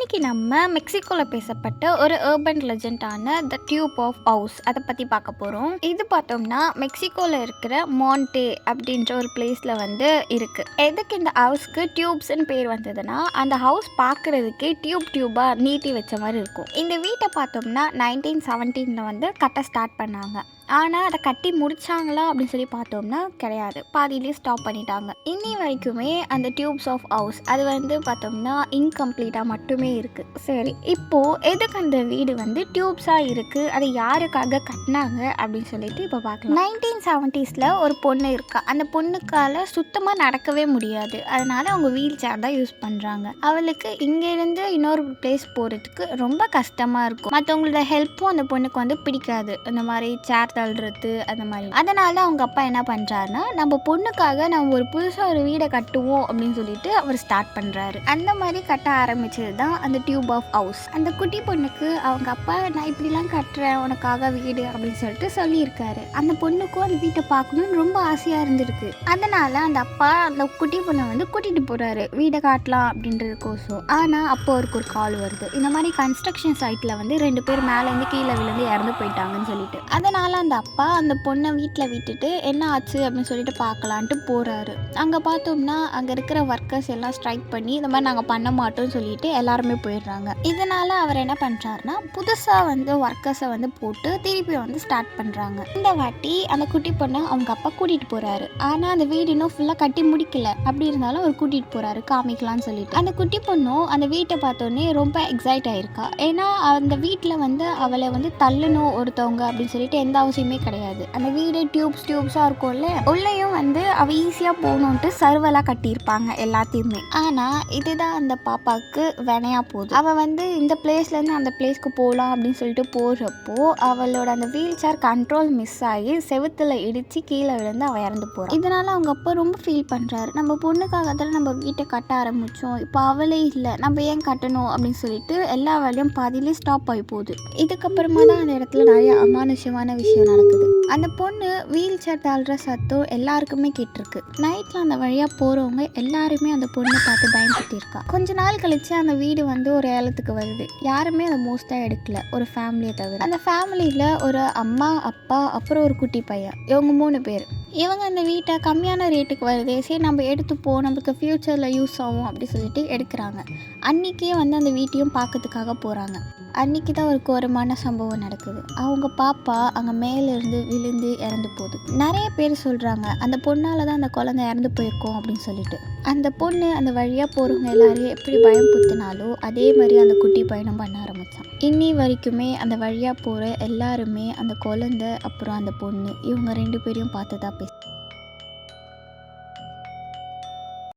இன்னைக்கு நம்ம மெக்சிகோவில் பேசப்பட்ட ஒரு அர்பன் லெஜெண்டான த டியூப் ஆஃப் ஹவுஸ் அதை பற்றி பார்க்க போகிறோம். இது பார்த்தோம்னா மெக்சிகோவில் இருக்கிற மான்டே அப்படின்ற ஒரு பிளேஸில் வந்து இருக்குது. எதுக்கு இந்த ஹவுஸ்க்கு டியூப்ஸ்ன்னு பேர் வந்ததுன்னா, அந்த ஹவுஸ் பார்க்குறதுக்கே டியூபாக நீட்டி வச்ச மாதிரி இருக்கும். இந்த வீட்டை பார்த்தோம்னா 1917 வந்து கட்ட ஸ்டார்ட் பண்ணாங்க. ஆனால் அதை கட்டி முடிச்சாங்களா அப்படின்னு சொல்லி பார்த்தோம்னா கிடையாது, பாதியிலே ஸ்டாப் பண்ணிட்டாங்க. இன்னி வரைக்குமே அந்த டியூப்ஸ் ஆஃப் ஹவுஸ் அது வந்து பார்த்தோம்னா இன்கம்ப்ளீட்டாக மட்டுமே இருக்குது. சரி, இப்போது எதுக்கு அந்த வீடு வந்து டியூப்ஸாக இருக்குது, அதை யாருக்காக கட்டினாங்க அப்படின்னு சொல்லிட்டு இப்போ பார்க்கலாம். 1970s ஒரு பொண்ணு இருக்கா. அந்த பொண்ணுக்கால சுத்தமாக நடக்கவே முடியாது. அதனால அவங்க வீல் சேர் தான் யூஸ் பண்ணுறாங்க. அவளுக்கு இங்கேருந்து இன்னொரு பிளேஸ் போகிறதுக்கு ரொம்ப கஷ்டமாக இருக்கும். மற்றவங்களோட ஹெல்ப்பும் அந்த பொண்ணுக்கு வந்து பிடிக்காது, அந்த மாதிரி சேர் தள்ளுறது அந்த மாதிரி. அதனால அவங்க அப்பா என்ன பண்ணுறாருன்னா, நம்ம பொண்ணுக்காக நம்ம ஒரு புதுசாக ஒரு வீடை கட்டுவோம் அப்படின்னு சொல்லிட்டு அவர் ஸ்டார்ட் பண்ணுறாரு. அந்த மாதிரி கட்ட ஆரம்பிச்சது தான் அந்த டியூப் ஆஃப் ஹவுஸ். அந்த குட்டி பொண்ணுக்கு அவங்க அப்பா நான் இப்படிலாம் கட்டுறேன் உனக்காக வீடு அப்படின்னு சொல்லிட்டு சொல்லியிருக்காரு. அந்த பொண்ணுக்கும் அந்த வீட்டை பார்க்கணும்னு ரொம்ப ஆசையாக இருந்திருக்கு. அதனால அந்த அப்பா அந்த குட்டி பொண்ணை வந்து கூட்டிகிட்டு போகிறாரு வீடை காட்டலாம் அப்படின்றதுக்கோசம். ஆனால் அப்போ அவருக்கு ஒரு கால் வருது, இந்த மாதிரி கன்ஸ்ட்ரக்ஷன் சைட்டில் வந்து 2 பேர் மேலேருந்து கீழே விழுந்து இறந்து போயிட்டாங்கன்னு சொல்லிட்டு. அதனால அந்த அப்பா அந்த பொண்ணை வீட்டில் விட்டுட்டு என்ன ஆச்சு அப்படின்னு சொல்லிட்டு பார்க்கலான்ட்டு போகிறாரு. அங்கே பார்த்தோம்னா அங்கே இருக்கிற ஒர்க்கர்ஸ் எல்லாம் ஸ்ட்ரைக் பண்ணி இந்த மாதிரி நாங்கள் பண்ண மாட்டோம்னு சொல்லிட்டு எல்லாருமே போயிடுறாங்க. இதனால் அவர் என்ன பண்ணுறாருனா, புதுசாக வந்து ஒர்க்கர்ஸை வந்து போட்டு திருப்பி வந்து ஸ்டார்ட் பண்ணுறாங்க. இந்த வாட்டி அந்த குட்டி பொண்ணை அவங்க அப்பா கூட்டிகிட்டு போகிறாரு. ஆனால் அந்த வீடு இன்னும் ஃபுல்லாக கட்டி முடிக்கல. அப்படி இருந்தாலும் அவர் கூட்டிகிட்டு போகிறாரு காமிக்கலான்னு சொல்லிட்டு. அந்த குட்டி பொண்ணும் அந்த வீட்டை பார்த்தோன்னே ரொம்ப எக்ஸைட் ஆகிருக்கா. ஏன்னா அந்த வீட்டில் வந்து அவளை வந்து தள்ளணும் ஒருத்தவங்க அப்படின்னு சொல்லிட்டு எந்த அவசியமே கிடையாது. அந்த வீடு டியூப்ஸாக இருக்கும்ல, உள்ளேயும் வந்து அவள் ஈஸியாக போகணுன்ட்டு சர்வலாக கட்டியிருப்பாங்க எல்லாத்தையுமே. ஆனால் இதுதான் அந்த பாப்பாவுக்கு வினையாக போகுது. அவள் வந்து இந்த பிளேஸ்லேருந்து அந்த பிளேஸ்க்கு போகலாம் அப்படின்னு சொல்லிட்டு போகிறப்போ அவளோட அந்த வீல் சேர் கண்ட்ரோல் மிஸ் ஆகி செவுத்துல இடித்து கீழே விழுந்து அவள் இறந்து போகிறாள். இதனால் அவங்க அப்பா ரொம்ப ஃபீல் பண்ணுறாரு. நம்ம பொண்ணுக்காக தான் நம்ம வீட்டை கட்ட ஆரம்பித்தோம், இப்போ அவளே இல்லை, நம்ம ஏன் கட்டணும் அப்படின்னு சொல்லிட்டு எல்லா வேலையும் பாதியிலே ஸ்டாப் ஆகி போகுது. இதுக்கப்புறமா தான் அந்த இடத்துல நிறைய அமானுஷமான விஷயம் நடக்குது. அந்த பொண்ணு வீல் சேர் தள்ளுற சத்தம் எல்லாருக்குமே கேட்டிருக்கு. நைட்டில் அந்த வழியாக போகிறவங்க எல்லாருமே அந்த பொண்ணை பார்த்து பயன்படுத்தியிருக்கா. கொஞ்ச நாள் கழிச்சு அந்த வீடு வந்து ஒரு ஏலத்துக்கு வருது. யாருமே அதை மோஸ்ட்டாக எடுக்கல, ஒரு ஃபேமிலியை தவிர. அந்த ஃபேமிலியில் ஒரு அம்மா, அப்பா, அப்புறம் ஒரு குட்டி பையன், இவங்க 3 பேர். இவங்க அந்த வீட்டை கம்மியான ரேட்டுக்கு வருது, சரி நம்ம எடுத்துப்போம், நம்மளுக்கு ஃப்யூச்சரில் யூஸ் ஆகும் அப்படி சொல்லிட்டு எடுக்கிறாங்க. அன்றைக்கே வந்து அந்த வீட்டையும் பார்க்கறதுக்காக போகிறாங்க. அன்றைக்கி தான் ஒரு கோரமான சம்பவம் நடக்குது. அவங்க பாப்பா அங்கே மேலேருந்து விழுந்து இறந்து போகுது. நிறைய பேர் சொல்கிறாங்க அந்த பொண்ணால் தான் அந்த குழந்தை இறந்து போயிருக்கோம் அப்படின்னு சொல்லிட்டு. அந்த பொண்ணு அந்த வழியாக போகிறவங்க எல்லாரையும் எப்படி பயம் புத்தினாலோ அதே மாதிரி அந்த குட்டி பையனும் பண்ண ஆரம்பித்தான். இன்னி வரைக்குமே அந்த வழியாக போகிற எல்லாருமே அந்த குழந்தை அப்புறம் அந்த பொண்ணு இவங்க 2 பேரையும் பார்த்து தான் பேசு.